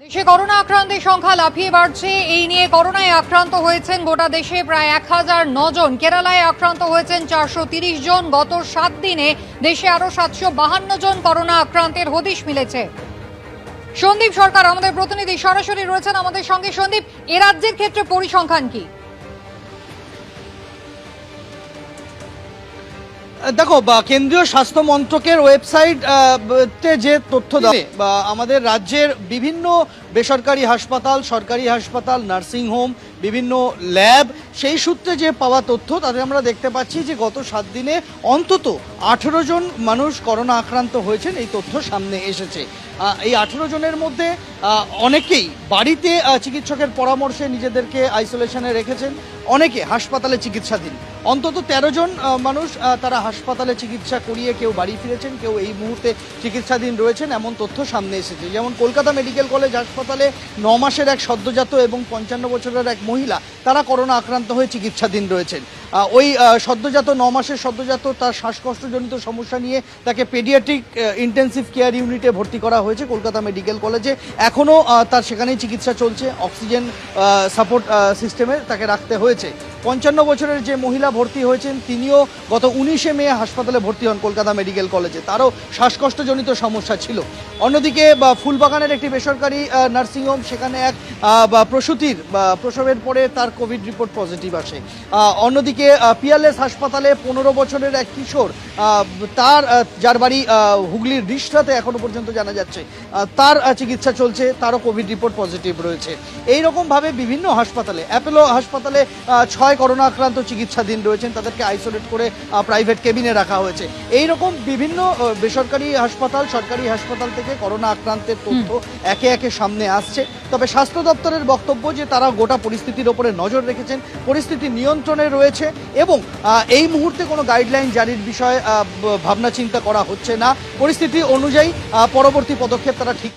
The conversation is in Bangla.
দেশে করোনা আক্রান্তের সংখ্যা লাফিয়ে বাড়ছে। এই নিয়ে করোনায় আক্রান্ত হয়েছেন গোটা দেশে প্রায় 1009 জন। কেরালায় আক্রান্ত হয়েছেন 430 জন। গত 7 দিনে দেশে আরো 752 জন করোনা আক্রান্তের হদিশ মিলেছে। সন্দীপ সরকার আমাদের প্রতিনিধি সরাসরি রয়েছেন আমাদের সঙ্গে। সন্দীপ, এ রাজ্যের ক্ষেত্রে পরিসংখ্যান কি? দেখো, কেন্দ্রীয় স্বাস্থ্য মন্ত্রকের ওয়েবসাইট যে তথ্য দেয় আমাদের রাজ্যের বিভিন্ন বেসরকারি হাসপাতাল, সরকারি হাসপাতাল, নার্সিং হোম, বিভিন্ন ল্যাব, সেই সূত্রে যে পাওয়া তথ্য তাতে আমরা দেখতে পাচ্ছি যে গত 7 দিনে অন্তত 18 জন মানুষ করোনা আক্রান্ত হয়েছেন। এই তথ্য সামনে এসেছে। এই 18 জনের মধ্যে অনেকেই বাড়িতে চিকিৎসকের পরামর্শে নিজেদেরকে আইসোলেশনে রেখেছেন, অনেকে হাসপাতালে চিকিৎসাধীন। অন্তত 13 জন মানুষ তারা হাসপাতালে চিকিৎসা করিয়ে কেউ বাড়ি ফিরেছেন, কেউ এই মুহূর্তে চিকিৎসাধীন রয়েছেন, এমন তথ্য সামনে এসেছে। যেমন কলকাতা মেডিকেল কলেজ হাসপাতালে 9 মাসের এক সদ্যজাত এবং 55 বছরের এক মহিলা তারা করোনা আক্রান্ত হয়ে চিকিৎসাধীন রয়েছেন। ওই সদ্যজাত 9 মাসের সদ্যজাত তার শ্বাসকষ্টজনিত সমস্যা নিয়ে তাকে পেডিয়াট্রিক ইন্টেন্সিভ কেয়ার ইউনিটে ভর্তি করা হয়েছে কলকাতা মেডিকেল কলেজে। এখনও তার সেখানেই চিকিৎসা চলছে, অক্সিজেন সাপোর্ট সিস্টেমে তাকে রাখতে হয়েছে। 55 বছরের যে মহিলা ভর্তি হয়েছেন তিনিও গত 19শে মে হাসপাতালে ভর্তি হন কলকাতা মেডিকেল কলেজে, তারও শ্বাসকষ্টজনিত সমস্যা ছিল। অন্যদিকে ফুলবাগানের একটি বেসরকারি নার্সিংহোম, সেখানে এক প্রসবের পরে তার কোভিড রিপোর্ট পজিটিভ আসে। অন্যদিকে পিয়ারলেস হাসপাতালে 15 বছরের এক কিশোর, তার যার বাড়ি হুগলির রিষড়াতে এখনো পর্যন্ত জানা যাচ্ছে, তার চিকিৎসা চলছে, তারও কোভিড রিপোর্ট পজিটিভ রয়েছে। এইরকমভাবে বিভিন্ন হাসপাতালে, অ্যাপোলো হাসপাতালে 6 করোনা আক্রান্ত চিকিৎসাধীন রয়েছেন, তাদেরকে আইসোলেট করে প্রাইভেট কেবিনে রাখা হয়েছে। এইরকম বিভিন্ন বেসরকারি হাসপাতাল, সরকারি হাসপাতাল থেকে করোনা আক্রান্তের তথ্য একে একে সামনে আসছে। তবে স্বাস্থ্য দপ্তরের বক্তব্য যে তারা গোটা পরিস্থিতির ওপরে নজর রেখেছেন, পরিস্থিতি নিয়ন্ত্রণে রয়েছে এবং এই মুহূর্তে কোনো গাইডলাইন জারির বিষয়ে ভাবনা চিন্তা করা হচ্ছে না। পরিস্থিতি অনুযায়ী পরবর্তী পদক্ষেপ তারা ঠিক